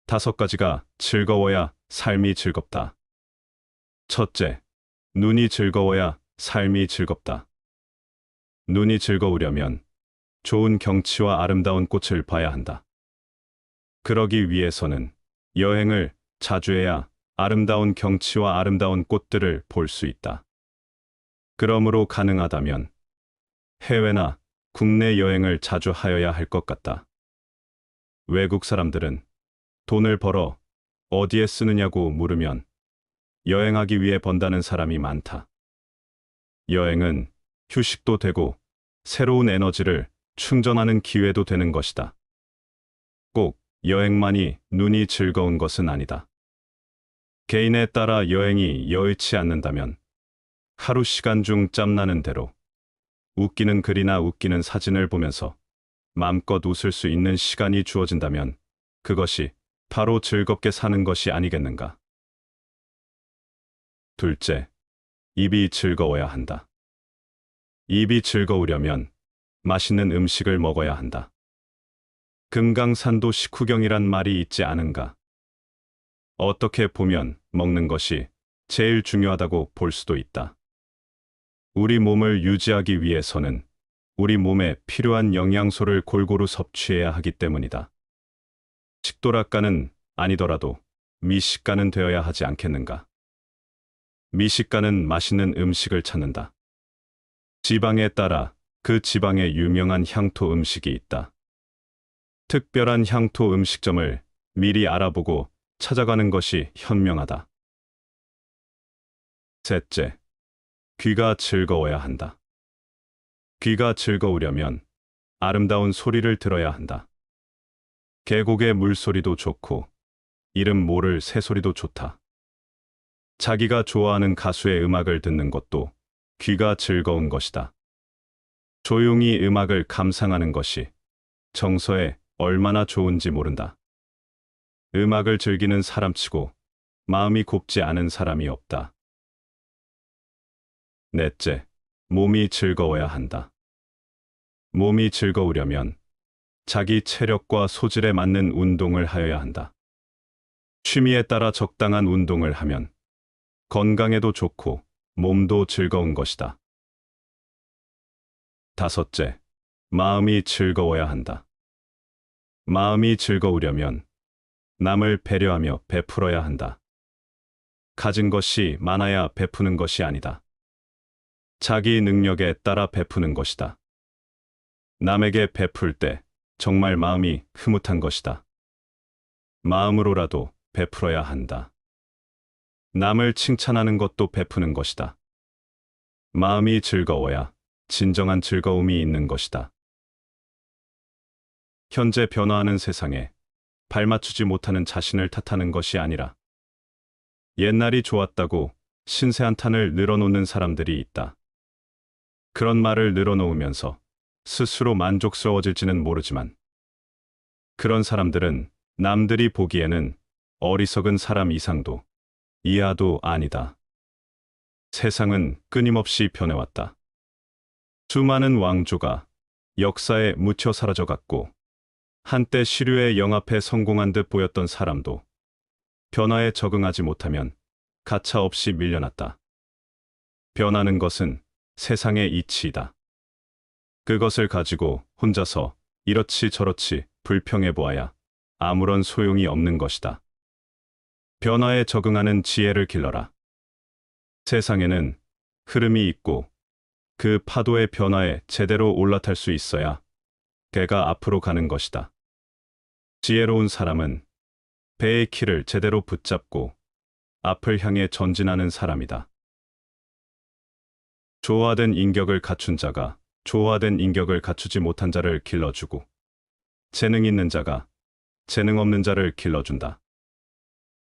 5가지가 즐거워야 삶이 즐겁다. 첫째, 눈이 즐거워야 삶이 즐겁다. 눈이 즐거우려면 좋은 경치와 아름다운 꽃을 봐야 한다. 그러기 위해서는 여행을 자주 해야 아름다운 경치와 아름다운 꽃들을 볼 수 있다. 그러므로 가능하다면 해외나 국내 여행을 자주 하여야 할 것 같다. 외국 사람들은 돈을 벌어 어디에 쓰느냐고 물으면 여행하기 위해 번다는 사람이 많다. 여행은 휴식도 되고 새로운 에너지를 충전하는 기회도 되는 것이다. 꼭 여행만이 눈이 즐거운 것은 아니다. 개인에 따라 여행이 여의치 않는다면 하루 시간 중 짬나는 대로 웃기는 글이나 웃기는 사진을 보면서 마음껏 웃을 수 있는 시간이 주어진다면 그것이 바로 즐겁게 사는 것이 아니겠는가. 둘째, 입이 즐거워야 한다. 입이 즐거우려면 맛있는 음식을 먹어야 한다. 금강산도 식후경이란 말이 있지 않은가. 어떻게 보면 먹는 것이 제일 중요하다고 볼 수도 있다. 우리 몸을 유지하기 위해서는 우리 몸에 필요한 영양소를 골고루 섭취해야 하기 때문이다. 식도락가는 아니더라도 미식가는 되어야 하지 않겠는가. 미식가는 맛있는 음식을 찾는다. 지방에 따라 그 지방의 유명한 향토 음식이 있다. 특별한 향토 음식점을 미리 알아보고 찾아가는 것이 현명하다. 셋째, 귀가 즐거워야 한다. 귀가 즐거우려면 아름다운 소리를 들어야 한다. 계곡의 물소리도 좋고 이름 모를 새소리도 좋다. 자기가 좋아하는 가수의 음악을 듣는 것도 귀가 즐거운 것이다. 조용히 음악을 감상하는 것이 정서에 얼마나 좋은지 모른다. 음악을 즐기는 사람치고 마음이 곱지 않은 사람이 없다. 넷째, 몸이 즐거워야 한다. 몸이 즐거우려면 자기 체력과 소질에 맞는 운동을 하여야 한다. 취미에 따라 적당한 운동을 하면 건강에도 좋고 몸도 즐거운 것이다. 다섯째, 마음이 즐거워야 한다. 마음이 즐거우려면 남을 배려하며 베풀어야 한다. 가진 것이 많아야 베푸는 것이 아니다. 자기 능력에 따라 베푸는 것이다. 남에게 베풀 때 정말 마음이 흐뭇한 것이다. 마음으로라도 베풀어야 한다. 남을 칭찬하는 것도 베푸는 것이다. 마음이 즐거워야 진정한 즐거움이 있는 것이다. 현재 변화하는 세상에 발맞추지 못하는 자신을 탓하는 것이 아니라 옛날이 좋았다고 신세한탄을 늘어놓는 사람들이 있다. 그런 말을 늘어놓으면서 스스로 만족스러워질지는 모르지만 그런 사람들은 남들이 보기에는 어리석은 사람 이상도 이하도 아니다. 세상은 끊임없이 변해왔다. 수많은 왕조가 역사에 묻혀 사라져갔고 한때 시류에 영합해 성공한 듯 보였던 사람도 변화에 적응하지 못하면 가차없이 밀려났다. 변하는 것은 세상의 이치이다. 그것을 가지고 혼자서 이렇지 저렇지 불평해 보아야 아무런 소용이 없는 것이다. 변화에 적응하는 지혜를 길러라. 세상에는 흐름이 있고 그 파도의 변화에 제대로 올라탈 수 있어야 배가 앞으로 가는 것이다. 지혜로운 사람은 배의 키를 제대로 붙잡고 앞을 향해 전진하는 사람이다. 조화된 인격을 갖춘 자가 조화된 인격을 갖추지 못한 자를 길러주고 재능 있는 자가 재능 없는 자를 길러준다.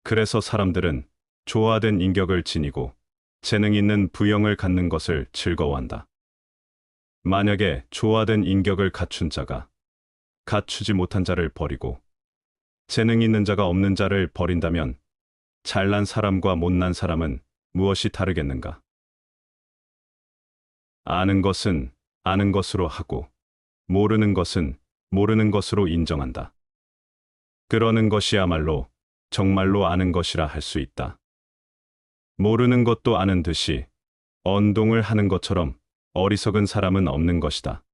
그래서 사람들은 조화된 인격을 지니고 재능 있는 부형을 갖는 것을 즐거워한다. 만약에 조화된 인격을 갖춘 자가 갖추지 못한 자를 버리고 재능 있는 자가 없는 자를 버린다면 잘난 사람과 못난 사람은 무엇이 다르겠는가? 아는 것은 아는 것으로 하고 모르는 것은 모르는 것으로 인정한다. 그러는 것이야말로 정말로 아는 것이라 할 수 있다. 모르는 것도 아는 듯이 언동을 하는 것처럼 어리석은 사람은 없는 것이다.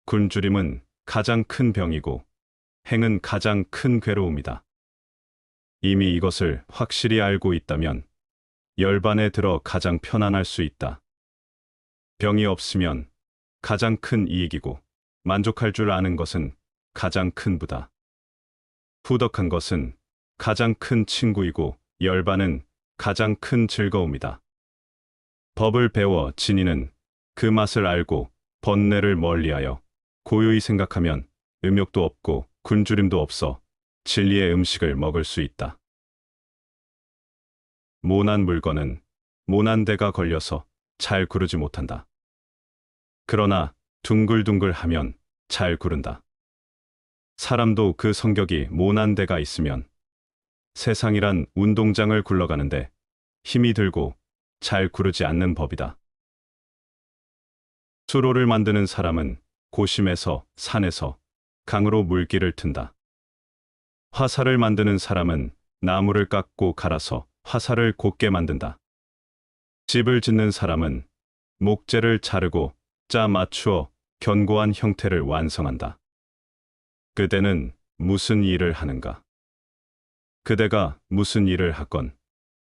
굶주림은 가장 큰 병이고 행은 가장 큰 괴로움이다. 이미 이것을 확실히 알고 있다면 열반에 들어 가장 편안할 수 있다. 병이 없으면 가장 큰 이익이고 만족할 줄 아는 것은 가장 큰 부다. 후덕한 것은 가장 큰 친구이고 열반은 가장 큰 즐거움이다. 법을 배워 진이는 그 맛을 알고 번뇌를 멀리하여 고요히 생각하면 음욕도 없고 굶주림도 없어 진리의 음식을 먹을 수 있다. 모난 물건은 모난 데가 걸려서 잘 구르지 못한다. 그러나 둥글둥글하면 잘 구른다. 사람도 그 성격이 모난 데가 있으면 세상이란 운동장을 굴러가는데 힘이 들고 잘 구르지 않는 법이다. 수로를 만드는 사람은 고심에서 산에서 강으로 물길을 튼다. 화살을 만드는 사람은 나무를 깎고 갈아서 화살을 곧게 만든다. 집을 짓는 사람은 목재를 자르고 짜 맞추어 견고한 형태를 완성한다. 그대는 무슨 일을 하는가? 그대가 무슨 일을 하건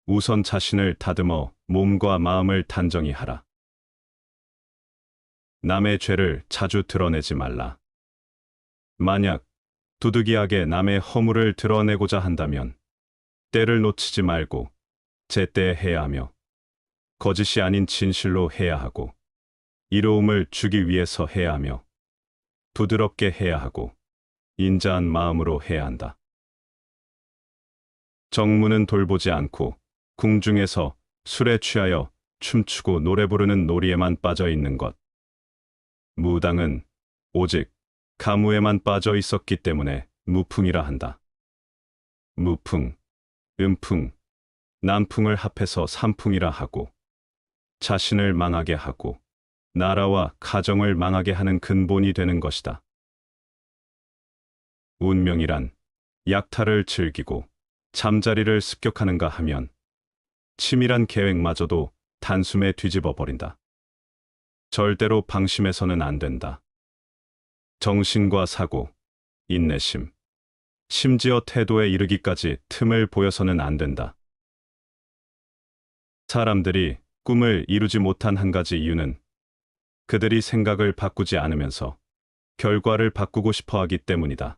우선 자신을 다듬어 몸과 마음을 단정히 하라. 남의 죄를 자주 드러내지 말라. 만약 두둑이하게 남의 허물을 드러내고자 한다면 때를 놓치지 말고 제때에 해야 하며 거짓이 아닌 진실로 해야 하고 이로움을 주기 위해서 해야 하며 부드럽게 해야 하고 인자한 마음으로 해야 한다. 정무는 돌보지 않고 궁중에서 술에 취하여 춤추고 노래 부르는 놀이에만 빠져 있는 것. 무당은 오직 가무에만 빠져 있었기 때문에 무풍이라 한다. 무풍, 음풍, 남풍을 합해서 삼풍이라 하고 자신을 망하게 하고 나라와 가정을 망하게 하는 근본이 되는 것이다. 운명이란 약탈을 즐기고 잠자리를 습격하는가 하면 치밀한 계획마저도 단숨에 뒤집어 버린다. 절대로 방심해서는 안 된다. 정신과 사고, 인내심, 심지어 태도에 이르기까지 틈을 보여서는 안 된다. 사람들이 꿈을 이루지 못한 한 가지 이유는 그들이 생각을 바꾸지 않으면서 결과를 바꾸고 싶어 하기 때문이다.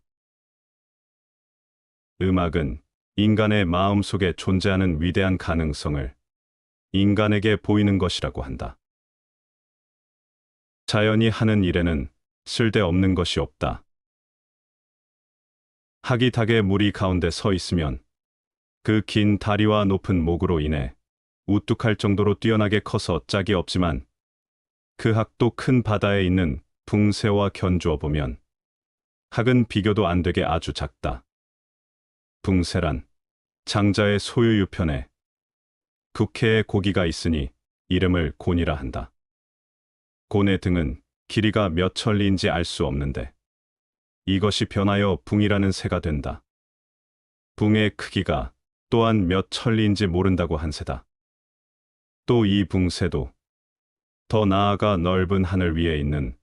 음악은 인간의 마음 속에 존재하는 위대한 가능성을 인간에게 보이는 것이라고 한다. 자연이 하는 일에는 쓸데없는 것이 없다. 학이 닭의 무리 가운데 서 있으면 그 긴 다리와 높은 목으로 인해 우뚝할 정도로 뛰어나게 커서 짝이 없지만 그 학도 큰 바다에 있는 붕새와 견주어 보면 학은 비교도 안 되게 아주 작다. 붕새란 장자의 소유 유편에 국회에 고기가 있으니 이름을 곤이라 한다. 곤의 등은 길이가 몇 천리인지 알 수 없는데 이것이 변하여 붕이라는 새가 된다. 붕의 크기가 또한 몇 천리인지 모른다고 한 새다. 또 이 붕새도 더 나아가 넓은 하늘 위에 있는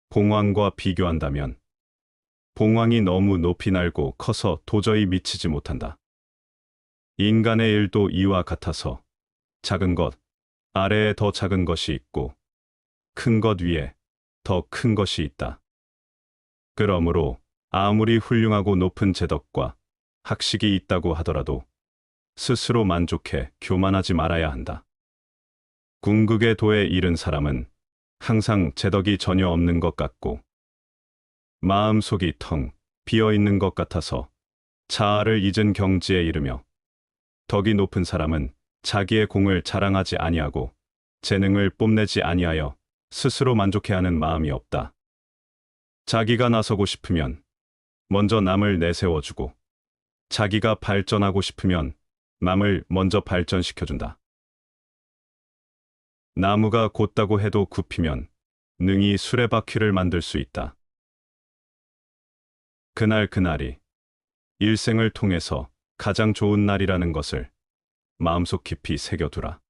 봉황과 비교한다면 봉황이 너무 높이 날고 커서 도저히 미치지 못한다. 인간의 일도 이와 같아서 작은 것 아래에 더 작은 것이 있고 큰 것 위에 더 큰 것이 있다. 그러므로 아무리 훌륭하고 높은 재덕과 학식이 있다고 하더라도 스스로 만족해 교만하지 말아야 한다. 궁극의 도에 이른 사람은 항상 재덕이 전혀 없는 것 같고 마음속이 텅 비어 있는 것 같아서 자아를 잊은 경지에 이르며 덕이 높은 사람은 자기의 공을 자랑하지 아니하고 재능을 뽐내지 아니하여 스스로 만족해하는 마음이 없다. 자기가 나서고 싶으면 먼저 남을 내세워주고 자기가 발전하고 싶으면 남을 먼저 발전시켜준다. 나무가 곧다고 해도 굽히면 능히 수레바퀴를 만들 수 있다. 그날이 일생을 통해서 가장 좋은 날이라는 것을 마음속 깊이 새겨두라.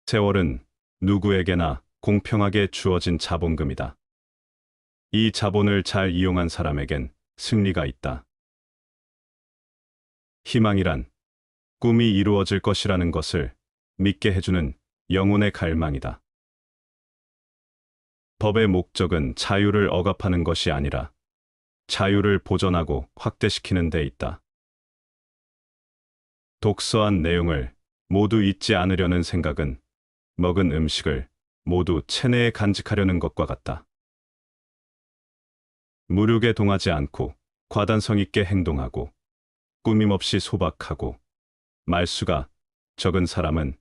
세월은 누구에게나 공평하게 주어진 자본금이다. 이 자본을 잘 이용한 사람에겐 승리가 있다. 희망이란 꿈이 이루어질 것이라는 것을 믿게 해주는 영혼의 갈망이다. 법의 목적은 자유를 억압하는 것이 아니라 자유를 보존하고 확대시키는 데 있다. 독서한 내용을 모두 잊지 않으려는 생각은 먹은 음식을 모두 체내에 간직하려는 것과 같다. 무력에 동하지 않고 과단성 있게 행동하고 꾸밈없이 소박하고 말수가 적은 사람은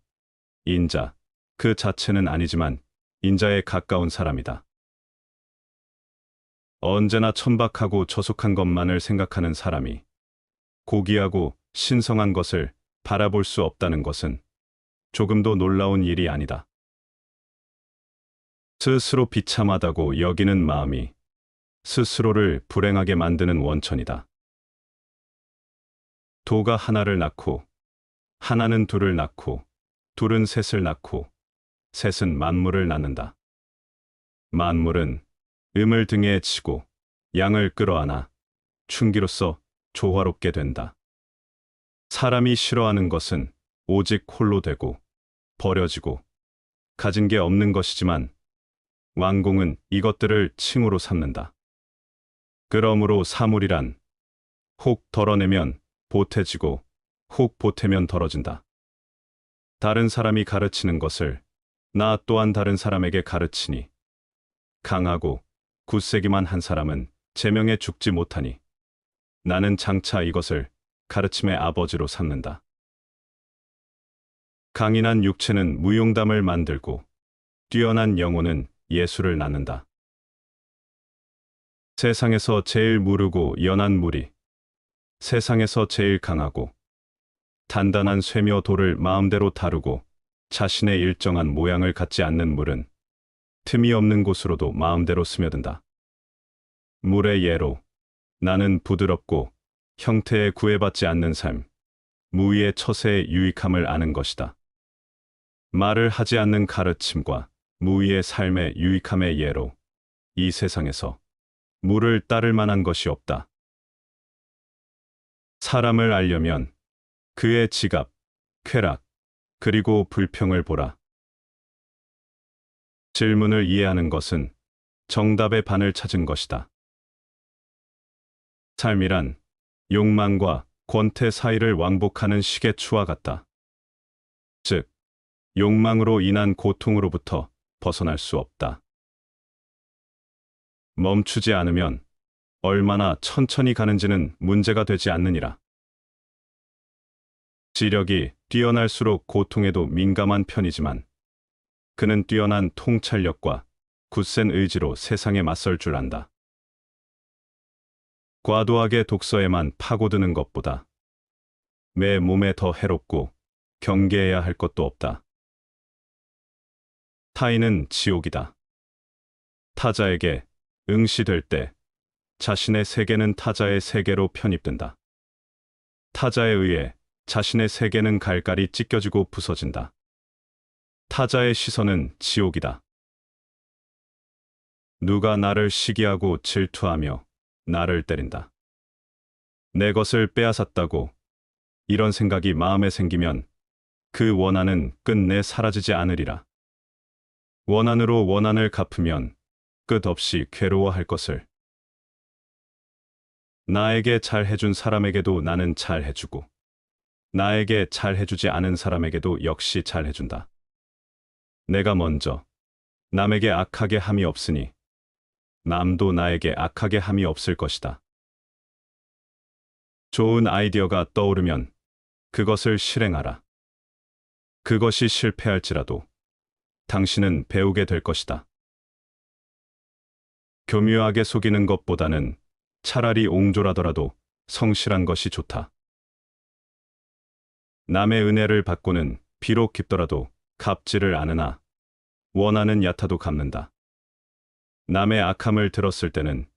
인자, 그 자체는 아니지만 인자에 가까운 사람이다. 언제나 천박하고 저속한 것만을 생각하는 사람이 고귀하고 신성한 것을 바라볼 수 없다는 것은 조금도 놀라운 일이 아니다. 스스로 비참하다고 여기는 마음이 스스로를 불행하게 만드는 원천이다. 도가 하나를 낳고 하나는 둘을 낳고 둘은 셋을 낳고 셋은 만물을 낳는다. 만물은 음을 등에 지고 양을 끌어안아 충기로서 조화롭게 된다. 사람이 싫어하는 것은 오직 홀로 되고 버려지고 가진 게 없는 것이지만 왕공은 이것들을 칭으로 삼는다. 그러므로 사물이란 혹 덜어내면 보태지고 혹 보태면 덜어진다. 다른 사람이 가르치는 것을 나 또한 다른 사람에게 가르치니 강하고 굳세기만 한 사람은 제명에 죽지 못하니 나는 장차 이것을 가르침의 아버지로 삼는다. 강인한 육체는 무용담을 만들고 뛰어난 영혼은 예술을 낳는다. 세상에서 제일 무르고 연한 물이 세상에서 제일 강하고 단단한 쇠며 돌을 마음대로 다루고 자신의 일정한 모양을 갖지 않는 물은 틈이 없는 곳으로도 마음대로 스며든다. 물의 예로 나는 부드럽고 형태에 구애받지 않는 삶, 무위의 처세의 유익함을 아는 것이다. 말을 하지 않는 가르침과 무위의 삶의 유익함의 예로 이 세상에서 물을 따를 만한 것이 없다. 사람을 알려면 그의 지갑, 쾌락, 그리고 불평을 보라. 질문을 이해하는 것은 정답의 반을 찾은 것이다. 삶이란 욕망과 권태 사이를 왕복하는 시계추와 같다. 즉, 욕망으로 인한 고통으로부터 벗어날 수 없다. 멈추지 않으면 얼마나 천천히 가는지는 문제가 되지 않느니라. 지력이 뛰어날수록 고통에도 민감한 편이지만 그는 뛰어난 통찰력과 굳센 의지로 세상에 맞설 줄 안다. 과도하게 독서에만 파고드는 것보다 내 몸에 더 해롭고 경계해야 할 것도 없다. 타인은 지옥이다. 타자에게 응시될 때 자신의 세계는 타자의 세계로 편입된다. 타자에 의해 자신의 세계는 갈갈이 찢겨지고 부서진다. 타자의 시선은 지옥이다. 누가 나를 시기하고 질투하며 나를 때린다. 내 것을 빼앗았다고 이런 생각이 마음에 생기면 그 원한은 끝내 사라지지 않으리라. 원한으로 원한을 갚으면 끝없이 괴로워할 것을. 나에게 잘해준 사람에게도 나는 잘해주고 나에게 잘해주지 않은 사람에게도 역시 잘해준다. 내가 먼저 남에게 악하게 함이 없으니 남도 나에게 악하게 함이 없을 것이다. 좋은 아이디어가 떠오르면 그것을 실행하라. 그것이 실패할지라도 당신은 배우게 될 것이다. 교묘하게 속이는 것보다는 차라리 옹졸하더라도 성실한 것이 좋다. 남의 은혜를 받고는 비록 깊더라도 갚지를 않으나 원하는 얕아도 갚는다. 남의 악함을 들었을 때는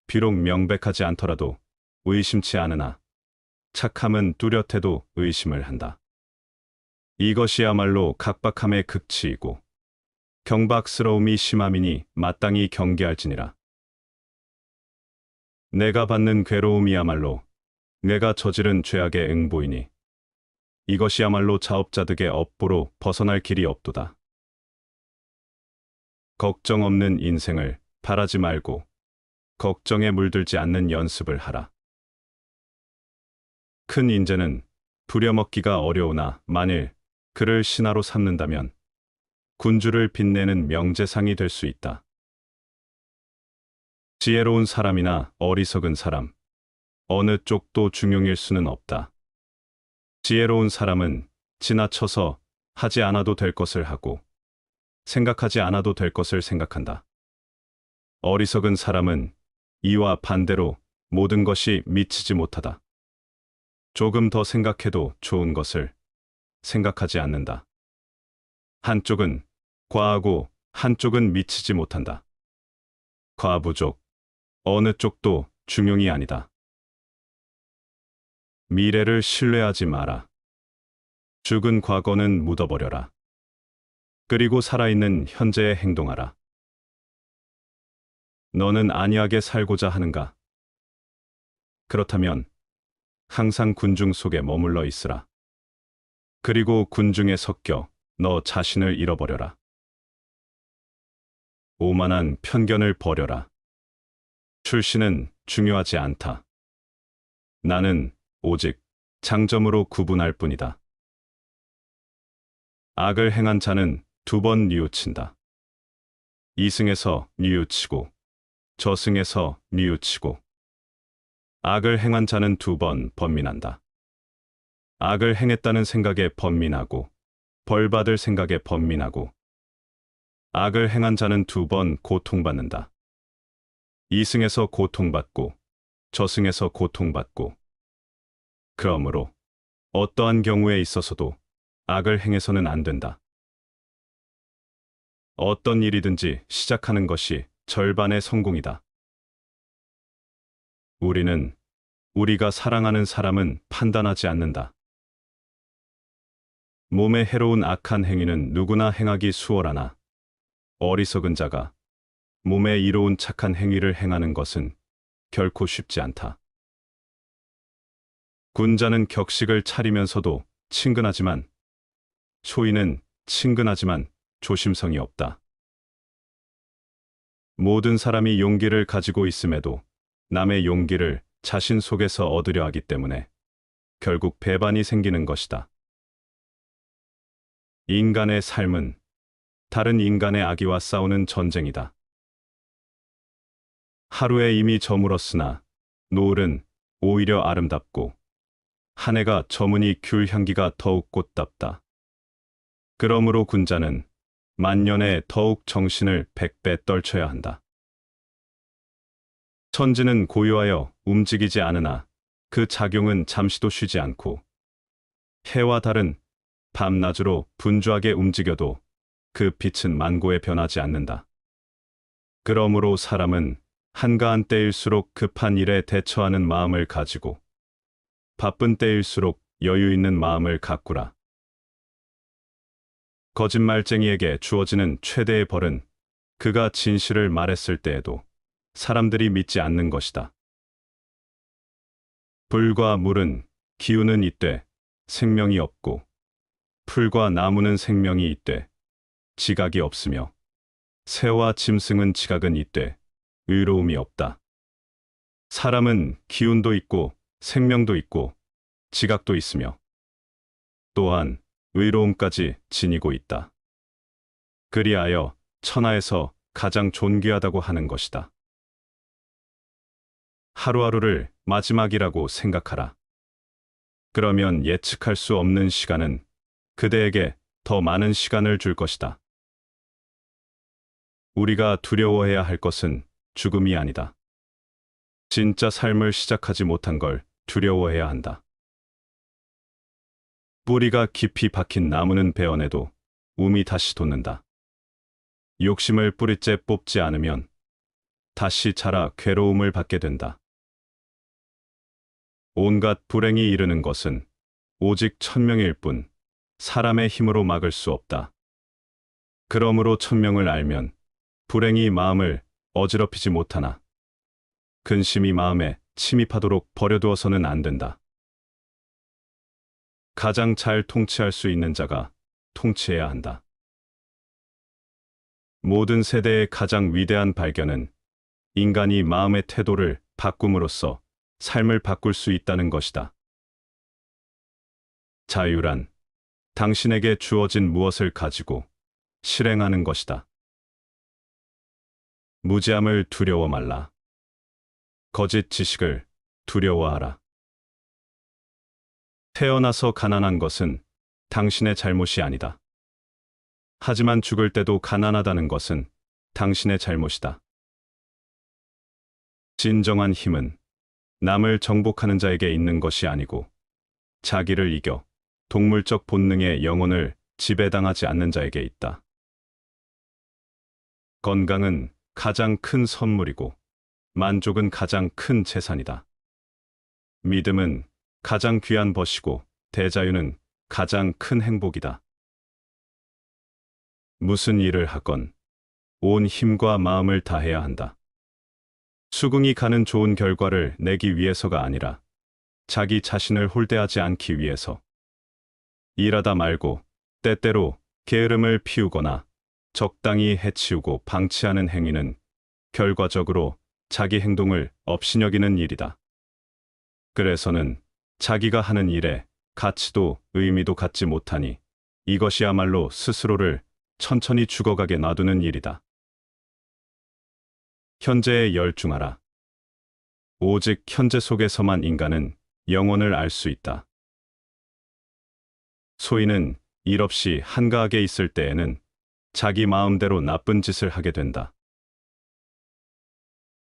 비록 명백하지 않더라도 의심치 않으나 착함은 뚜렷해도 의심을 한다. 이것이야말로 각박함의 극치이고 경박스러움이 심함이니 마땅히 경계할지니라. 내가 받는 괴로움이야말로 내가 저지른 죄악의 응보이니 이것이야말로 자업자득의 업보로 벗어날 길이 없도다. 걱정 없는 인생을 바라지 말고 걱정에 물들지 않는 연습을 하라. 큰 인재는 부려먹기가 어려우나 만일 그를 신하로 삼는다면 군주를 빛내는 명재상이 될 수 있다. 지혜로운 사람이나 어리석은 사람, 어느 쪽도 중용일 수는 없다. 지혜로운 사람은 지나쳐서 하지 않아도 될 것을 하고 생각하지 않아도 될 것을 생각한다. 어리석은 사람은 이와 반대로 모든 것이 미치지 못하다. 조금 더 생각해도 좋은 것을 생각하지 않는다. 한쪽은 과하고 한쪽은 미치지 못한다. 과부족, 어느 쪽도 중용이 아니다. 미래를 신뢰하지 마라. 죽은 과거는 묻어버려라. 그리고 살아있는 현재에 행동하라. 너는 안이하게 살고자 하는가? 그렇다면 항상 군중 속에 머물러 있으라. 그리고 군중에 섞여 너 자신을 잃어버려라. 오만한 편견을 버려라. 출신은 중요하지 않다. 나는 오직 장점으로 구분할 뿐이다. 악을 행한 자는 2번 뉘우친다. 이승에서 뉘우치고 저승에서 뉘우치고 악을 행한 자는 2번 번민한다. 악을 행했다는 생각에 번민하고 벌받을 생각에 번민하고 악을 행한 자는 2번 고통받는다. 이승에서 고통받고 저승에서 고통받고 그러므로 어떠한 경우에 있어서도 악을 행해서는 안 된다. 어떤 일이든지 시작하는 것이 절반의 성공이다. 우리는 우리가 사랑하는 사람은 판단하지 않는다. 몸에 해로운 악한 행위는 누구나 행하기 수월하나 어리석은 자가 몸에 이로운 착한 행위를 행하는 것은 결코 쉽지 않다. 군자는 격식을 차리면서도 친근하지만 소인은 친근하지만 조심성이 없다. 모든 사람이 용기를 가지고 있음에도 남의 용기를 자신 속에서 얻으려 하기 때문에 결국 배반이 생기는 것이다. 인간의 삶은 다른 인간의 악의와 싸우는 전쟁이다. 하루에 이미 저물었으나 노을은 오히려 아름답고 한 해가 저무니 귤 향기가 더욱 꽃답다. 그러므로 군자는 만년에 더욱 정신을 100배 떨쳐야 한다. 천지는 고요하여 움직이지 않으나 그 작용은 잠시도 쉬지 않고 해와 달은 밤낮으로 분주하게 움직여도 그 빛은 만고에 변하지 않는다. 그러므로 사람은 한가한 때일수록 급한 일에 대처하는 마음을 가지고 바쁜 때일수록 여유 있는 마음을 가꾸라. 거짓말쟁이에게 주어지는 최대의 벌은 그가 진실을 말했을 때에도 사람들이 믿지 않는 것이다. 불과 물은 기운은 있되 생명이 없고 풀과 나무는 생명이 있되 지각이 없으며 새와 짐승은 지각은 있되 의로움이 없다. 사람은 기운도 있고 생명도 있고 지각도 있으며 또한 의로움까지 지니고 있다. 그리하여 천하에서 가장 존귀하다고 하는 것이다. 하루하루를 마지막이라고 생각하라. 그러면 예측할 수 없는 시간은 그대에게 더 많은 시간을 줄 것이다. 우리가 두려워해야 할 것은 죽음이 아니다. 진짜 삶을 시작하지 못한 걸 두려워해야 한다. 뿌리가 깊이 박힌 나무는 베어내도 움이 다시 돋는다. 욕심을 뿌리째 뽑지 않으면 다시 자라 괴로움을 받게 된다. 온갖 불행이 이르는 것은 오직 천명일 뿐 사람의 힘으로 막을 수 없다. 그러므로 천명을 알면 불행이 마음을 어지럽히지 못하나 근심이 마음에 침입하도록 버려두어서는 안 된다. 가장 잘 통치할 수 있는 자가 통치해야 한다. 모든 세대의 가장 위대한 발견은 인간이 마음의 태도를 바꿈으로써 삶을 바꿀 수 있다는 것이다. 자유란 당신에게 주어진 무엇을 가지고 실행하는 것이다. 무지함을 두려워 말라. 거짓 지식을 두려워하라. 태어나서 가난한 것은 당신의 잘못이 아니다. 하지만 죽을 때도 가난하다는 것은 당신의 잘못이다. 진정한 힘은 남을 정복하는 자에게 있는 것이 아니고 자기를 이겨 동물적 본능의 영혼을 지배당하지 않는 자에게 있다. 건강은 가장 큰 선물이고 만족은 가장 큰 재산이다. 믿음은 가장 귀한 벗이고 대자유는 가장 큰 행복이다. 무슨 일을 하건 온 힘과 마음을 다해야 한다. 수긍이 가는 좋은 결과를 내기 위해서가 아니라 자기 자신을 홀대하지 않기 위해서. 일하다 말고 때때로 게으름을 피우거나 적당히 해치우고 방치하는 행위는 결과적으로 자기 행동을 업신여기는 일이다. 그래서는 자기가 하는 일에 가치도 의미도 갖지 못하니 이것이야말로 스스로를 천천히 죽어가게 놔두는 일이다. 현재에 열중하라. 오직 현재 속에서만 인간은 영혼을 알 수 있다. 소인은 일 없이 한가하게 있을 때에는 자기 마음대로 나쁜 짓을 하게 된다.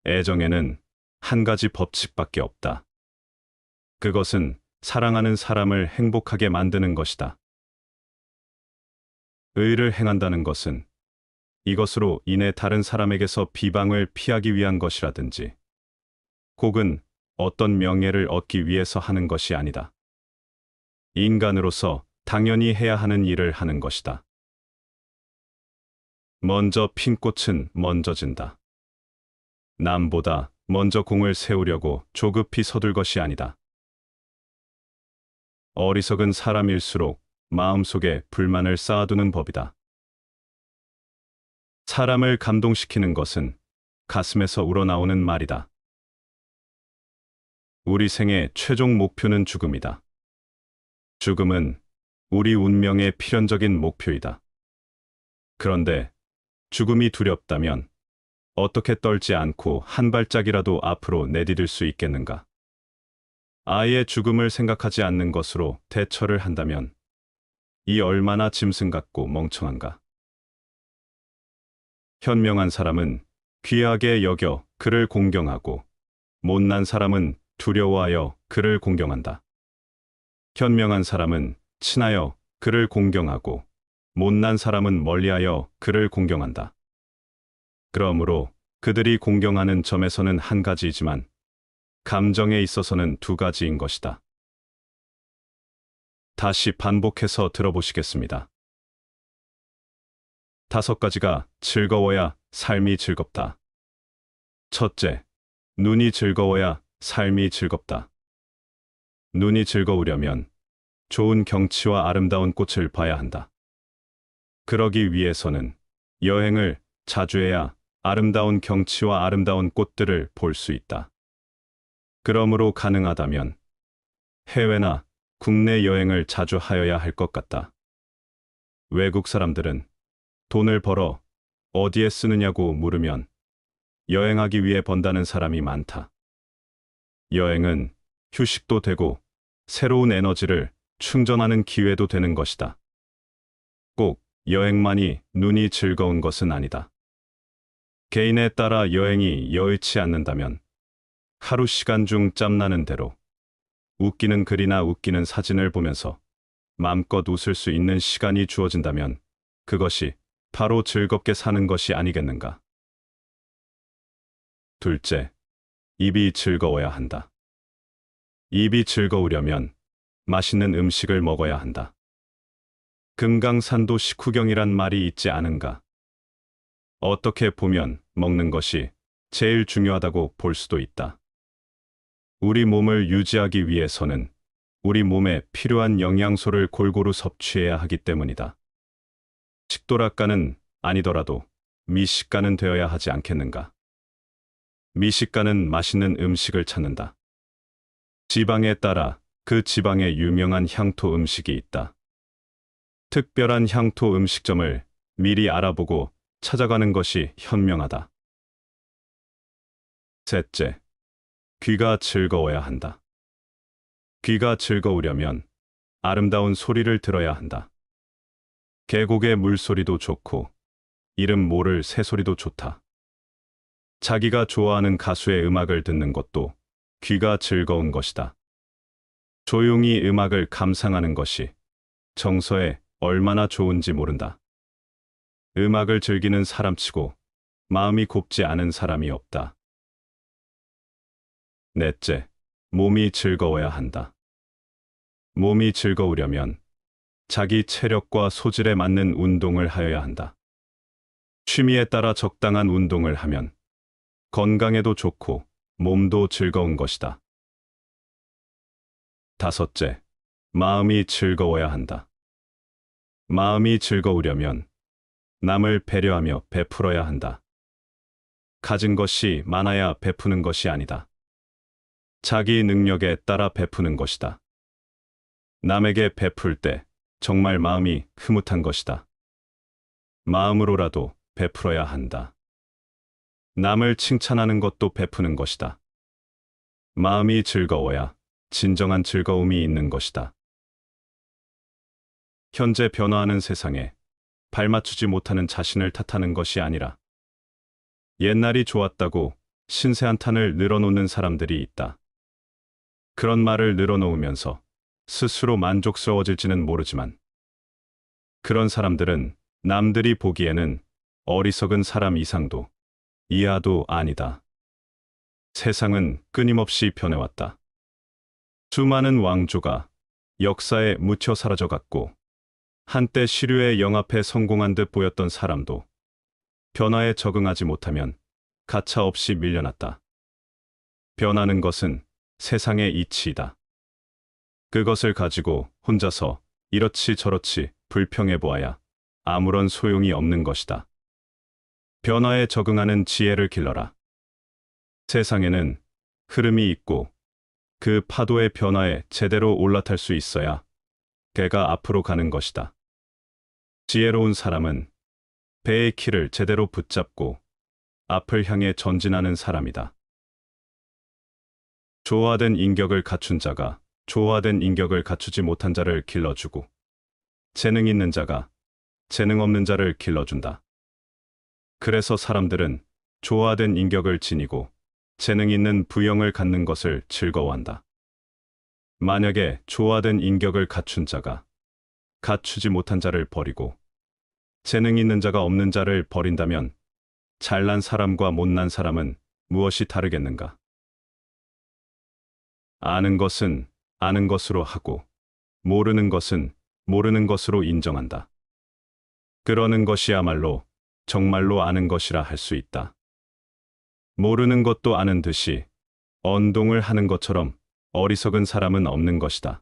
애정에는 한 가지 법칙밖에 없다. 그것은 사랑하는 사람을 행복하게 만드는 것이다. 의를 행한다는 것은 이것으로 인해 다른 사람에게서 비방을 피하기 위한 것이라든지 혹은 어떤 명예를 얻기 위해서 하는 것이 아니다. 인간으로서 당연히 해야 하는 일을 하는 것이다. 먼저 핀 꽃은 먼저 진다. 남보다 먼저 공을 세우려고 조급히 서둘 것이 아니다. 어리석은 사람일수록 마음속에 불만을 쌓아두는 법이다. 사람을 감동시키는 것은 가슴에서 우러나오는 말이다. 우리 생의 최종 목표는 죽음이다. 죽음은 우리 운명의 필연적인 목표이다. 그런데 죽음이 두렵다면 어떻게 떨지 않고 한 발짝이라도 앞으로 내디딜 수 있겠는가? 아예 죽음을 생각하지 않는 것으로 대처를 한다면 이 얼마나 짐승 같고 멍청한가? 현명한 사람은 귀하게 여겨 그를 공경하고 못난 사람은 두려워하여 그를 공경한다. 현명한 사람은 친하여 그를 공경하고 못난 사람은 멀리하여 그를 공경한다. 그러므로 그들이 공경하는 점에서는 한 가지이지만 감정에 있어서는 두 가지인 것이다. 다시 반복해서 들어보시겠습니다. 5가지가 즐거워야 삶이 즐겁다. 첫째, 눈이 즐거워야 삶이 즐겁다. 눈이 즐거우려면 좋은 경치와 아름다운 꽃을 봐야 한다. 그러기 위해서는 여행을 자주 해야 아름다운 경치와 아름다운 꽃들을 볼 수 있다. 그러므로 가능하다면 해외나 국내 여행을 자주 하여야 할 것 같다. 외국 사람들은 돈을 벌어 어디에 쓰느냐고 물으면 여행하기 위해 번다는 사람이 많다. 여행은 휴식도 되고 새로운 에너지를 충전하는 기회도 되는 것이다. 꼭 여행만이 눈이 즐거운 것은 아니다. 개인에 따라 여행이 여의치 않는다면 하루 시간 중 짬나는 대로 웃기는 글이나 웃기는 사진을 보면서 마음껏 웃을 수 있는 시간이 주어진다면 그것이 바로 즐겁게 사는 것이 아니겠는가? 둘째, 입이 즐거워야 한다. 입이 즐거우려면 맛있는 음식을 먹어야 한다. 금강산도 식후경이란 말이 있지 않은가? 어떻게 보면 먹는 것이 제일 중요하다고 볼 수도 있다. 우리 몸을 유지하기 위해서는 우리 몸에 필요한 영양소를 골고루 섭취해야 하기 때문이다. 식도락가는 아니더라도 미식가는 되어야 하지 않겠는가? 미식가는 맛있는 음식을 찾는다. 지방에 따라 그 지방에 유명한 향토 음식이 있다. 특별한 향토 음식점을 미리 알아보고 찾아가는 것이 현명하다. 셋째, 귀가 즐거워야 한다. 귀가 즐거우려면 아름다운 소리를 들어야 한다. 계곡의 물소리도 좋고 이름 모를 새소리도 좋다. 자기가 좋아하는 가수의 음악을 듣는 것도 귀가 즐거운 것이다. 조용히 음악을 감상하는 것이 정서에 얼마나 좋은지 모른다. 음악을 즐기는 사람치고 마음이 곱지 않은 사람이 없다. 넷째, 몸이 즐거워야 한다. 몸이 즐거우려면 자기 체력과 소질에 맞는 운동을 하여야 한다. 취미에 따라 적당한 운동을 하면 건강에도 좋고 몸도 즐거운 것이다. 다섯째, 마음이 즐거워야 한다. 마음이 즐거우려면 남을 배려하며 베풀어야 한다. 가진 것이 많아야 베푸는 것이 아니다. 자기 능력에 따라 베푸는 것이다. 남에게 베풀 때 정말 마음이 흐뭇한 것이다. 마음으로라도 베풀어야 한다. 남을 칭찬하는 것도 베푸는 것이다. 마음이 즐거워야 진정한 즐거움이 있는 것이다. 현재 변화하는 세상에 발맞추지 못하는 자신을 탓하는 것이 아니라 옛날이 좋았다고 신세한탄을 늘어놓는 사람들이 있다. 그런 말을 늘어놓으면서 스스로 만족스러워질지는 모르지만 그런 사람들은 남들이 보기에는 어리석은 사람 이상도 이하도 아니다. 세상은 끊임없이 변해왔다. 수많은 왕조가 역사에 묻혀 사라져갔고 한때 시류에 영합해 성공한 듯 보였던 사람도 변화에 적응하지 못하면 가차없이 밀려났다. 변하는 것은 세상의 이치이다. 그것을 가지고 혼자서 이렇지 저렇지 불평해 보아야 아무런 소용이 없는 것이다. 변화에 적응하는 지혜를 길러라. 세상에는 흐름이 있고 그 파도의 변화에 제대로 올라탈 수 있어야 배가 앞으로 가는 것이다. 지혜로운 사람은 배의 키를 제대로 붙잡고 앞을 향해 전진하는 사람이다. 조화된 인격을 갖춘 자가 조화된 인격을 갖추지 못한 자를 길러주고 재능 있는 자가 재능 없는 자를 길러준다. 그래서 사람들은 조화된 인격을 지니고 재능 있는 부형을 갖는 것을 즐거워한다. 만약에 조화된 인격을 갖춘 자가 갖추지 못한 자를 버리고 재능 있는 자가 없는 자를 버린다면 잘난 사람과 못난 사람은 무엇이 다르겠는가? 아는 것은 아는 것으로 하고 모르는 것은 모르는 것으로 인정한다. 그러는 것이야말로 정말로 아는 것이라 할 수 있다. 모르는 것도 아는 듯이 언동을 하는 것처럼 어리석은 사람은 없는 것이다.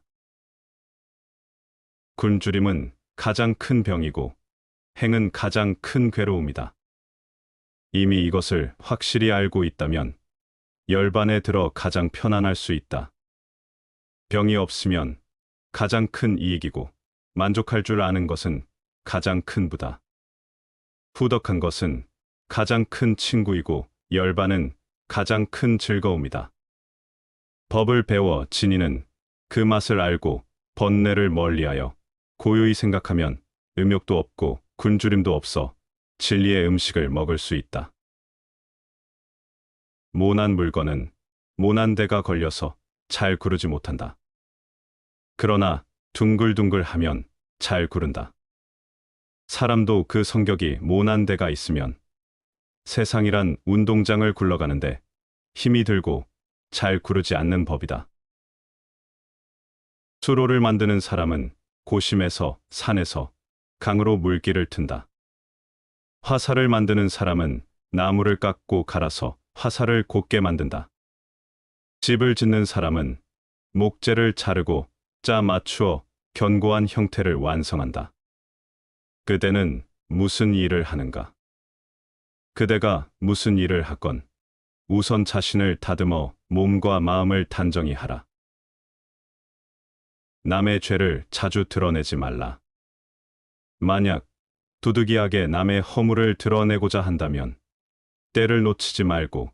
굶주림은 가장 큰 병이고 행은 가장 큰 괴로움이다. 이미 이것을 확실히 알고 있다면 열반에 들어 가장 편안할 수 있다. 병이 없으면 가장 큰 이익이고 만족할 줄 아는 것은 가장 큰 부다. 후덕한 것은 가장 큰 친구이고 열반은 가장 큰 즐거움이다. 법을 배워 진이는 그 맛을 알고 번뇌를 멀리하여 고요히 생각하면 음욕도 없고 굶주림도 없어 진리의 음식을 먹을 수 있다. 모난 물건은 모난 데가 걸려서 잘 구르지 못한다. 그러나 둥글둥글하면 잘 구른다. 사람도 그 성격이 모난 데가 있으면 세상이란 운동장을 굴러가는데 힘이 들고 잘 구르지 않는 법이다. 수로를 만드는 사람은 고심에서 산에서 강으로 물길을 튼다. 화살을 만드는 사람은 나무를 깎고 갈아서 화살을 곧게 만든다. 집을 짓는 사람은 목재를 자르고 짜 맞추어 견고한 형태를 완성한다. 그대는 무슨 일을 하는가? 그대가 무슨 일을 하건 우선 자신을 다듬어 몸과 마음을 단정히 하라. 남의 죄를 자주 드러내지 말라. 만약 두둑이하게 남의 허물을 드러내고자 한다면 때를 놓치지 말고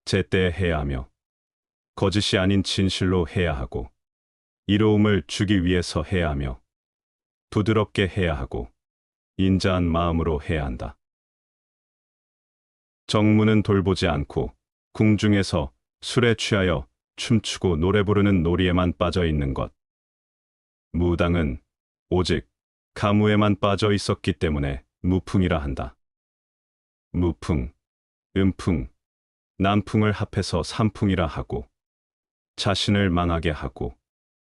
제때에 해야 하며 거짓이 아닌 진실로 해야 하고 이로움을 주기 위해서 해야 하며 부드럽게 해야 하고 인자한 마음으로 해야 한다. 정무는 돌보지 않고 궁중에서 술에 취하여 춤추고 노래 부르는 놀이에만 빠져 있는 것. 무당은 오직 가무에만 빠져 있었기 때문에 무풍이라 한다. 무풍, 음풍, 남풍을 합해서 삼풍이라 하고 자신을 망하게 하고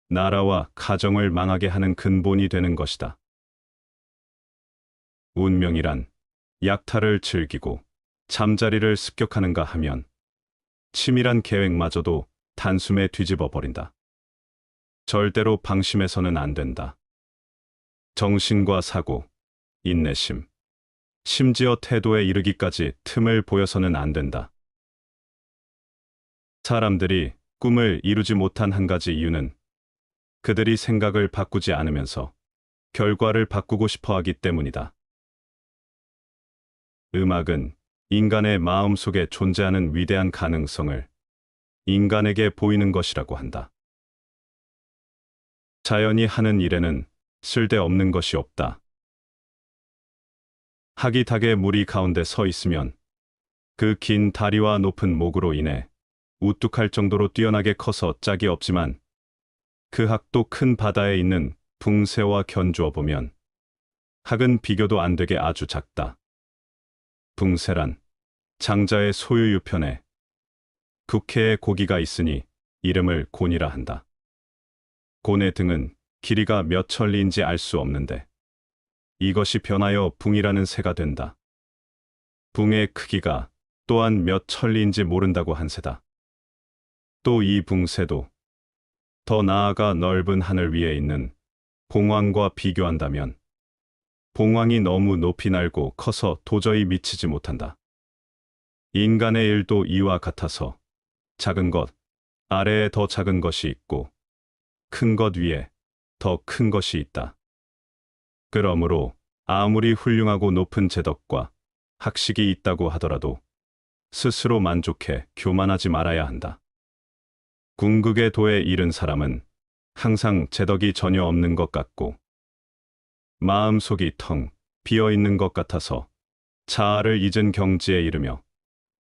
나라와 가정을 망하게 하는 근본이 되는 것이다. 운명이란 약탈을 즐기고 잠자리를 습격하는가 하면 치밀한 계획마저도 단숨에 뒤집어 버린다. 절대로 방심해서는 안 된다. 정신과 사고, 인내심, 심지어 태도에 이르기까지 틈을 보여서는 안 된다. 사람들이 꿈을 이루지 못한 한 가지 이유는 그들이 생각을 바꾸지 않으면서 결과를 바꾸고 싶어 하기 때문이다. 음악은 인간의 마음 속에 존재하는 위대한 가능성을 인간에게 보이는 것이라고 한다. 자연이 하는 일에는 쓸데없는 것이 없다. 학이닭의 무리 가운데 서 있으면 그 긴 다리와 높은 목으로 인해 우뚝할 정도로 뛰어나게 커서 짝이 없지만 그 학도 큰 바다에 있는 붕새와 견주어 보면 학은 비교도 안 되게 아주 작다. 붕새란 장자의 소유 유편에 국회에 고기가 있으니 이름을 곤이라 한다. 곤의 등은 길이가 몇 천리인지 알 수 없는데 이것이 변하여 붕이라는 새가 된다. 붕의 크기가 또한 몇 천리인지 모른다고 한새다. 또 이 붕새도 더 나아가 넓은 하늘 위에 있는 봉황과 비교한다면 봉황이 너무 높이 날고 커서 도저히 미치지 못한다. 인간의 일도 이와 같아서 작은 것 아래에 더 작은 것이 있고 큰 것 위에 더 큰 것이 있다. 그러므로 아무리 훌륭하고 높은 재덕과 학식이 있다고 하더라도 스스로 만족해 교만하지 말아야 한다. 궁극의 도에 이른 사람은 항상 재덕이 전혀 없는 것 같고 마음속이 텅 비어 있는 것 같아서 자아를 잊은 경지에 이르며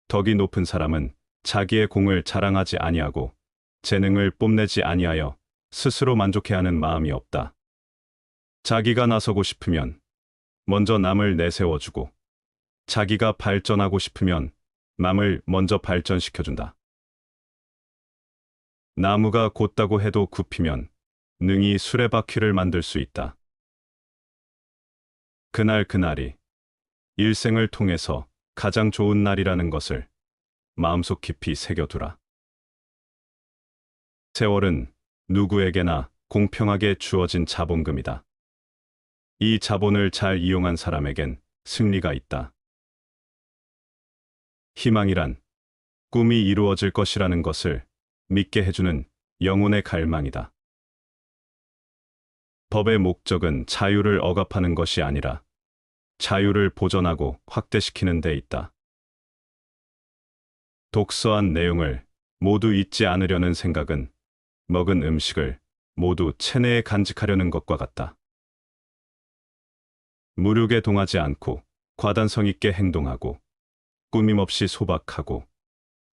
덕이 높은 사람은 자기의 공을 자랑하지 아니하고 재능을 뽐내지 아니하여 스스로 만족해하는 마음이 없다. 자기가 나서고 싶으면 먼저 남을 내세워주고 자기가 발전하고 싶으면 남을 먼저 발전시켜준다. 나무가 곧다고 해도 굽히면 능히 수레바퀴를 만들 수 있다. 그날이 일생을 통해서 가장 좋은 날이라는 것을 마음속 깊이 새겨두라. 세월은 누구에게나 공평하게 주어진 자본금이다. 이 자본을 잘 이용한 사람에겐 승리가 있다. 희망이란 꿈이 이루어질 것이라는 것을 믿게 해주는 영혼의 갈망이다. 법의 목적은 자유를 억압하는 것이 아니라 자유를 보존하고 확대시키는 데 있다. 독서한 내용을 모두 잊지 않으려는 생각은 먹은 음식을 모두 체내에 간직하려는 것과 같다. 무력에 동하지 않고 과단성 있게 행동하고 꾸밈없이 소박하고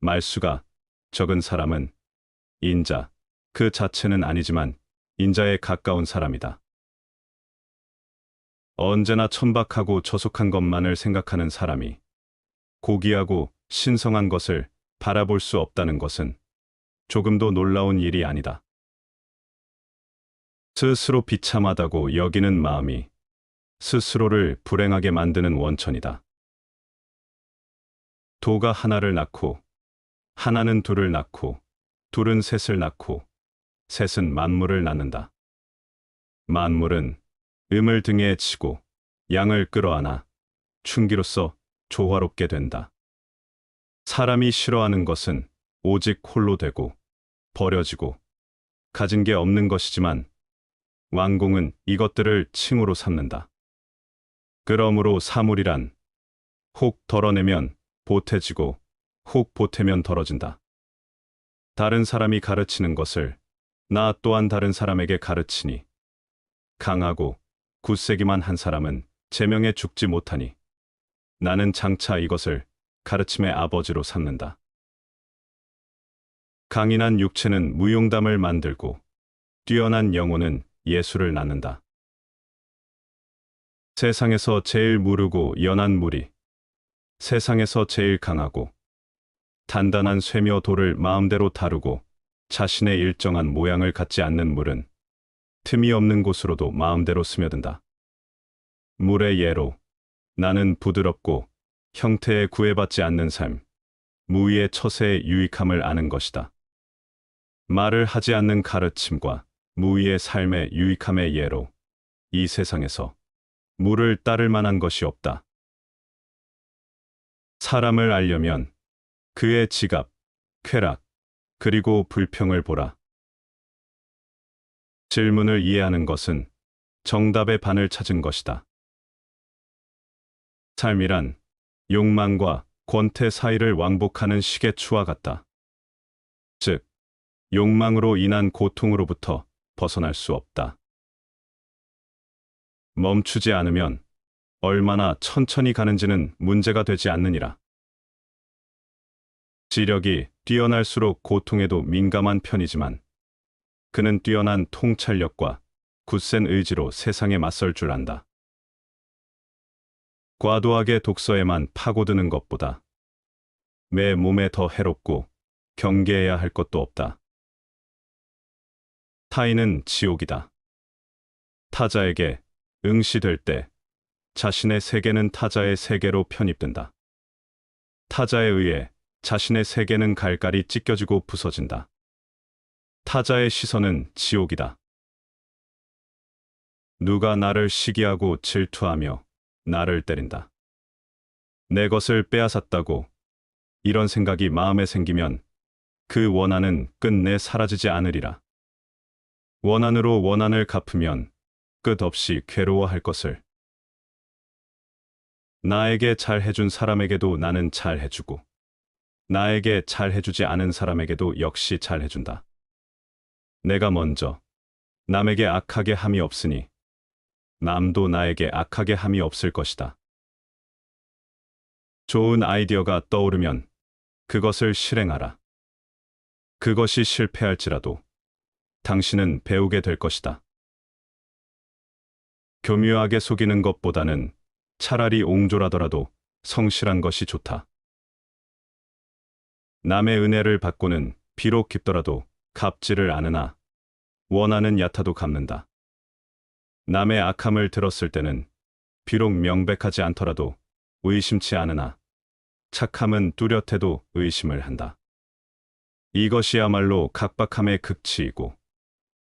말수가 적은 사람은 인자, 그 자체는 아니지만 인자에 가까운 사람이다. 언제나 천박하고 저속한 것만을 생각하는 사람이 고귀하고 신성한 것을 바라볼 수 없다는 것은 조금도 놀라운 일이 아니다. 스스로 비참하다고 여기는 마음이 스스로를 불행하게 만드는 원천이다. 도가 하나를 낳고, 하나는 둘을 낳고, 둘은 셋을 낳고, 셋은 만물을 낳는다. 만물은 음을 등에 지고 양을 끌어안아 충기로서 조화롭게 된다. 사람이 싫어하는 것은 오직 홀로 되고 버려지고 가진 게 없는 것이지만 왕공은 이것들을 칭으로 삼는다. 그러므로 사물이란 혹 덜어내면 보태지고 혹 보태면 덜어진다. 다른 사람이 가르치는 것을 나 또한 다른 사람에게 가르치니 강하고 굳세기만 한 사람은 제명에 죽지 못하니 나는 장차 이것을 가르침의 아버지로 삼는다. 강인한 육체는 무용담을 만들고 뛰어난 영혼은 예술을 낳는다. 세상에서 제일 무르고 연한 물이 세상에서 제일 강하고 단단한 쇠며 돌을 마음대로 다루고 자신의 일정한 모양을 갖지 않는 물은 틈이 없는 곳으로도 마음대로 스며든다. 물의 예로 나는 부드럽고 형태에 구애받지 않는 삶, 무위의 처세의 유익함을 아는 것이다. 말을 하지 않는 가르침과 무위의 삶의 유익함의 예로 이 세상에서 물을 따를 만한 것이 없다. 사람을 알려면 그의 지갑, 쾌락, 그리고 불평을 보라. 질문을 이해하는 것은 정답의 반을 찾은 것이다. 삶이란 욕망과 권태 사이를 왕복하는 시계추와 같다. 즉, 욕망으로 인한 고통으로부터 벗어날 수 없다. 멈추지 않으면 얼마나 천천히 가는지는 문제가 되지 않느니라. 지력이 뛰어날수록 고통에도 민감한 편이지만 그는 뛰어난 통찰력과 굳센 의지로 세상에 맞설 줄 안다. 과도하게 독서에만 파고드는 것보다 내 몸에 더 해롭고 경계해야 할 것도 없다. 타인은 지옥이다. 타자에게 응시될 때 자신의 세계는 타자의 세계로 편입된다. 타자에 의해 자신의 세계는 갈갈이 찢겨지고 부서진다. 타자의 시선은 지옥이다. 누가 나를 시기하고 질투하며 나를 때린다. 내 것을 빼앗았다고 이런 생각이 마음에 생기면 그 원한은 끝내 사라지지 않으리라. 원한으로 원한을 갚으면 끝없이 괴로워할 것을. 나에게 잘해준 사람에게도 나는 잘해주고 나에게 잘해주지 않은 사람에게도 역시 잘해준다. 내가 먼저 남에게 악하게 함이 없으니 남도 나에게 악하게 함이 없을 것이다. 좋은 아이디어가 떠오르면 그것을 실행하라. 그것이 실패할지라도 당신은 배우게 될 것이다. 교묘하게 속이는 것보다는 차라리 옹졸하더라도 성실한 것이 좋다. 남의 은혜를 받고는 비록 깊더라도 갚지를 않으나 원하는 얕아도 갚는다. 남의 악함을 들었을 때는 비록 명백하지 않더라도 의심치 않으나 착함은 뚜렷해도 의심을 한다. 이것이야말로 각박함의 극치이고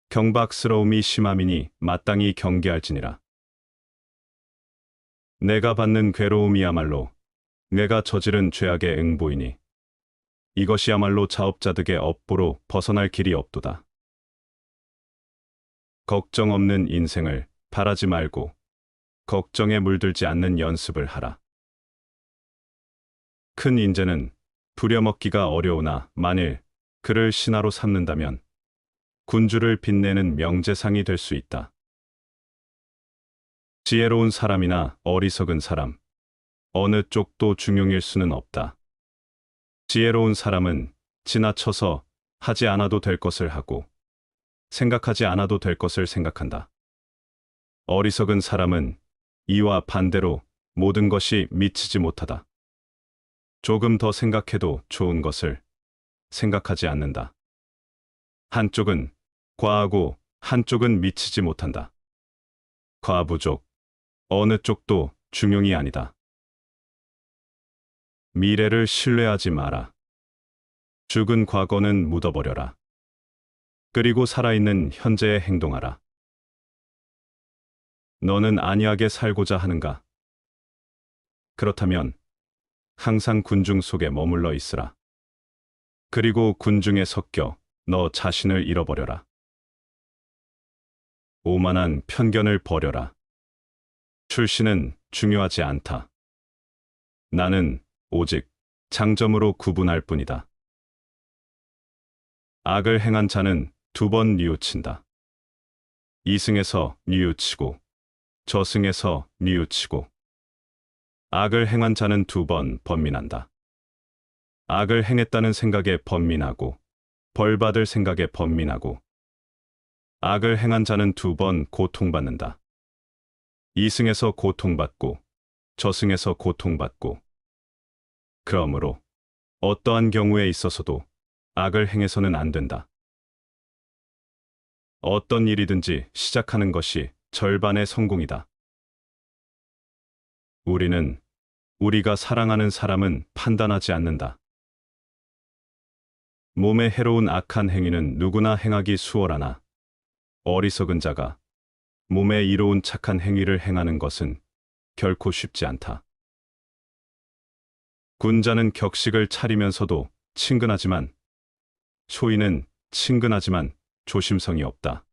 경박스러움이 심함이니 마땅히 경계할지니라. 내가 받는 괴로움이야말로 내가 저지른 죄악의 응보이니 이것이야말로 자업자득의 업보로 벗어날 길이 없도다. 걱정 없는 인생을 바라지 말고 걱정에 물들지 않는 연습을 하라. 큰 인재는 부려먹기가 어려우나 만일 그를 신하로 삼는다면 군주를 빛내는 명재상이 될 수 있다. 지혜로운 사람이나 어리석은 사람, 어느 쪽도 중용일 수는 없다. 지혜로운 사람은 지나쳐서 하지 않아도 될 것을 하고 생각하지 않아도 될 것을 생각한다. 어리석은 사람은 이와 반대로 모든 것이 미치지 못하다. 조금 더 생각해도 좋은 것을 생각하지 않는다. 한쪽은 과하고 한쪽은 미치지 못한다. 과부족, 어느 쪽도 중용이 아니다. 미래를 신뢰하지 마라. 죽은 과거는 묻어버려라. 그리고 살아있는 현재에 행동하라. 너는 안이하게 살고자 하는가? 그렇다면 항상 군중 속에 머물러 있으라. 그리고 군중에 섞여 너 자신을 잃어버려라. 오만한 편견을 버려라. 출신은 중요하지 않다. 나는 오직 장점으로 구분할 뿐이다. 악을 행한 자는 2번 뉘우친다. 이승에서 뉘우치고 저승에서 뉘우치고 악을 행한 자는 2번 번민한다. 악을 행했다는 생각에 번민하고 벌받을 생각에 번민하고 악을 행한 자는 2번 고통받는다. 이승에서 고통받고 저승에서 고통받고 그러므로 어떠한 경우에 있어서도 악을 행해서는 안 된다. 어떤 일이든지 시작하는 것이 절반의 성공이다. 우리는 우리가 사랑하는 사람은 판단하지 않는다. 몸에 해로운 악한 행위는 누구나 행하기 수월하나 어리석은 자가 몸에 이로운 착한 행위를 행하는 것은 결코 쉽지 않다. 군자는 격식을 차리면서도 친근하지만 소인은 친근하지만 조심성이 없다.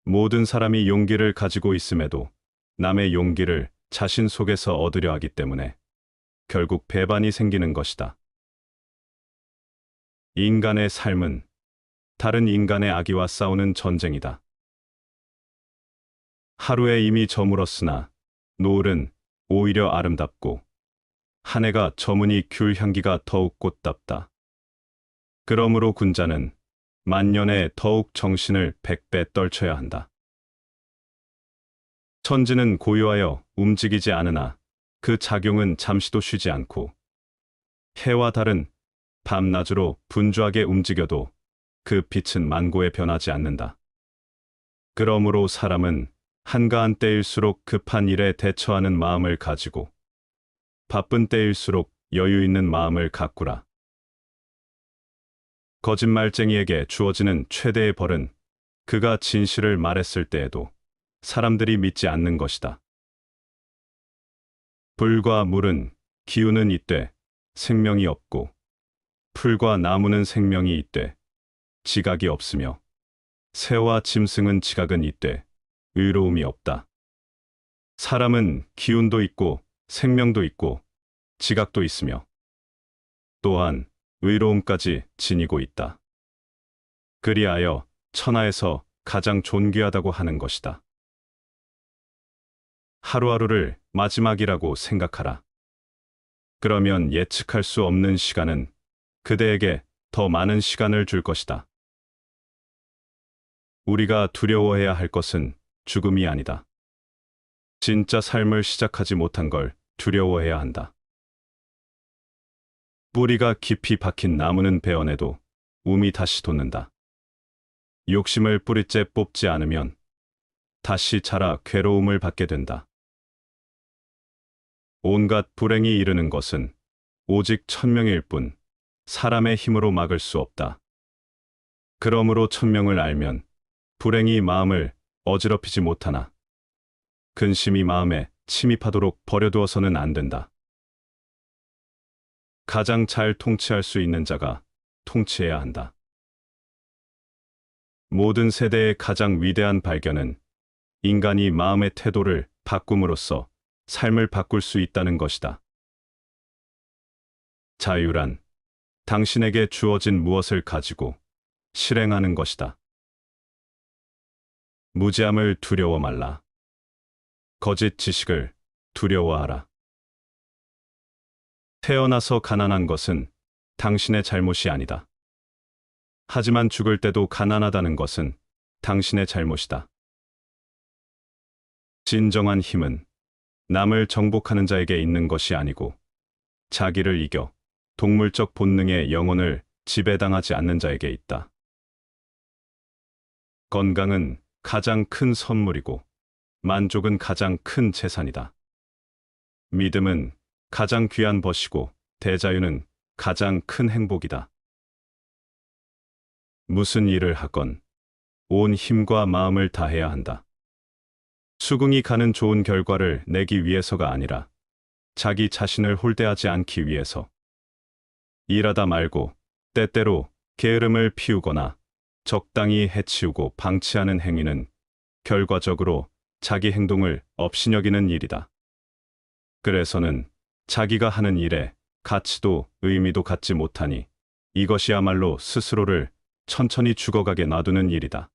모든 사람이 용기를 가지고 있음에도 남의 용기를 자신 속에서 얻으려 하기 때문에 결국 배반이 생기는 것이다. 인간의 삶은 다른 인간의 악의와 싸우는 전쟁이다. 하루에 이미 저물었으나 노을은 오히려 아름답고 한 해가 저무니 귤 향기가 더욱 꽃답다. 그러므로 군자는 만년에 더욱 정신을 100배 떨쳐야 한다. 천지는 고요하여 움직이지 않으나 그 작용은 잠시도 쉬지 않고 해와 달은 밤낮으로 분주하게 움직여도 그 빛은 만고에 변하지 않는다. 그러므로 사람은 한가한 때일수록 급한 일에 대처하는 마음을 가지고 바쁜 때일수록 여유 있는 마음을 가꾸라. 거짓말쟁이에게 주어지는 최대의 벌은 그가 진실을 말했을 때에도 사람들이 믿지 않는 것이다. 불과 물은 기운은 있되 생명이 없고 풀과 나무는 생명이 있되 지각이 없으며 새와 짐승은 지각은 있되 의로움이 없다. 사람은 기운도 있고 생명도 있고 지각도 있으며 또한 의로움까지 지니고 있다. 그리하여 천하에서 가장 존귀하다고 하는 것이다. 하루하루를 마지막이라고 생각하라. 그러면 예측할 수 없는 시간은 그대에게 더 많은 시간을 줄 것이다. 우리가 두려워해야 할 것은 죽음이 아니다. 진짜 삶을 시작하지 못한 걸 두려워해야 한다. 뿌리가 깊이 박힌 나무는 베어내도 움이 다시 돋는다. 욕심을 뿌리째 뽑지 않으면 다시 자라 괴로움을 받게 된다. 온갖 불행이 이르는 것은 오직 천명일 뿐 사람의 힘으로 막을 수 없다. 그러므로 천명을 알면 불행이 마음을 어지럽히지 못하나 근심이 마음에 침입하도록 버려두어서는 안 된다. 가장 잘 통치할 수 있는 자가 통치해야 한다. 모든 세대의 가장 위대한 발견은 인간이 마음의 태도를 바꿈으로써 삶을 바꿀 수 있다는 것이다. 자유란 당신에게 주어진 무엇을 가지고 실행하는 것이다. 무지함을 두려워 말라. 거짓 지식을 두려워하라. 태어나서 가난한 것은 당신의 잘못이 아니다. 하지만 죽을 때도 가난하다는 것은 당신의 잘못이다. 진정한 힘은 남을 정복하는 자에게 있는 것이 아니고 자기를 이겨 동물적 본능의 영혼을 지배당하지 않는 자에게 있다. 건강은 가장 큰 선물이고 만족은 가장 큰 재산이다. 믿음은 가장 귀한 것이고 대자유는 가장 큰 행복이다. 무슨 일을 하건 온 힘과 마음을 다해야 한다. 수긍이 가는 좋은 결과를 내기 위해서가 아니라 자기 자신을 홀대하지 않기 위해서. 일하다 말고 때때로 게으름을 피우거나 적당히 해치우고 방치하는 행위는 결과적으로 자기 행동을 업신여기는 일이다. 그래서는 자기가 하는 일에 가치도 의미도 갖지 못하니 이것이야말로 스스로를 천천히 죽어가게 놔두는 일이다.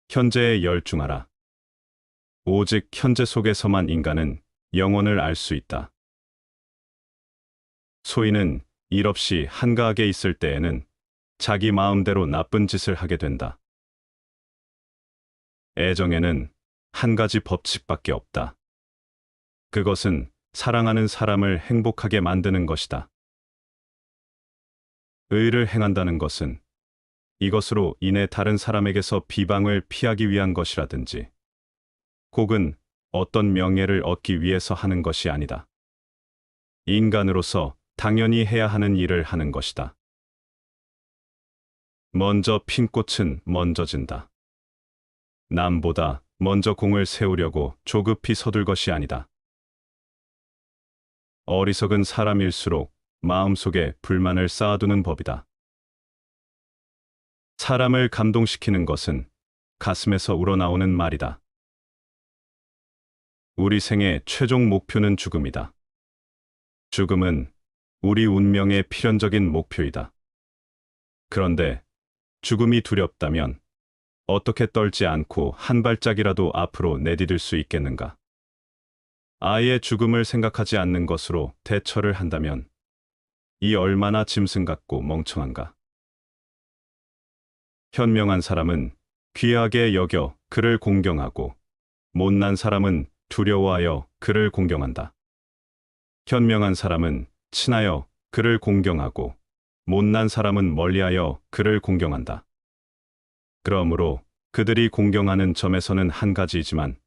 현재에 열중하라. 오직 현재 속에서만 인간은 영혼을 알 수 있다. 소인은 일 없이 한가하게 있을 때에는 자기 마음대로 나쁜 짓을 하게 된다. 애정에는 한 가지 법칙밖에 없다. 그것은 사랑하는 사람을 행복하게 만드는 것이다. 의를 행한다는 것은 이것으로 인해 다른 사람에게서 비방을 피하기 위한 것이라든지 혹은 어떤 명예를 얻기 위해서 하는 것이 아니다. 인간으로서 당연히 해야 하는 일을 하는 것이다. 먼저 핀 꽃은 먼저 진다. 남보다 먼저 공을 세우려고 조급히 서둘 것이 아니다. 어리석은 사람일수록 마음속에 불만을 쌓아두는 법이다. 사람을 감동시키는 것은 가슴에서 우러나오는 말이다. 우리 생의 최종 목표는 죽음이다. 죽음은 우리 운명의 필연적인 목표이다. 그런데 죽음이 두렵다면 어떻게 떨지 않고 한 발짝이라도 앞으로 내디딜 수 있겠는가? 아예 죽음을 생각하지 않는 것으로 대처를 한다면 이 얼마나 짐승 같고 멍청한가? 현명한 사람은 귀하게 여겨 그를 공경하고 못난 사람은 두려워하여 그를 공경한다. 현명한 사람은 친하여 그를 공경하고 못난 사람은 멀리하여 그를 공경한다. 그러므로 그들이 공경하는 점에서는 한 가지이지만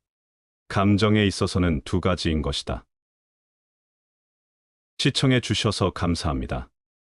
감정에 있어서는 두 가지인 것이다. 시청해 주셔서 감사합니다.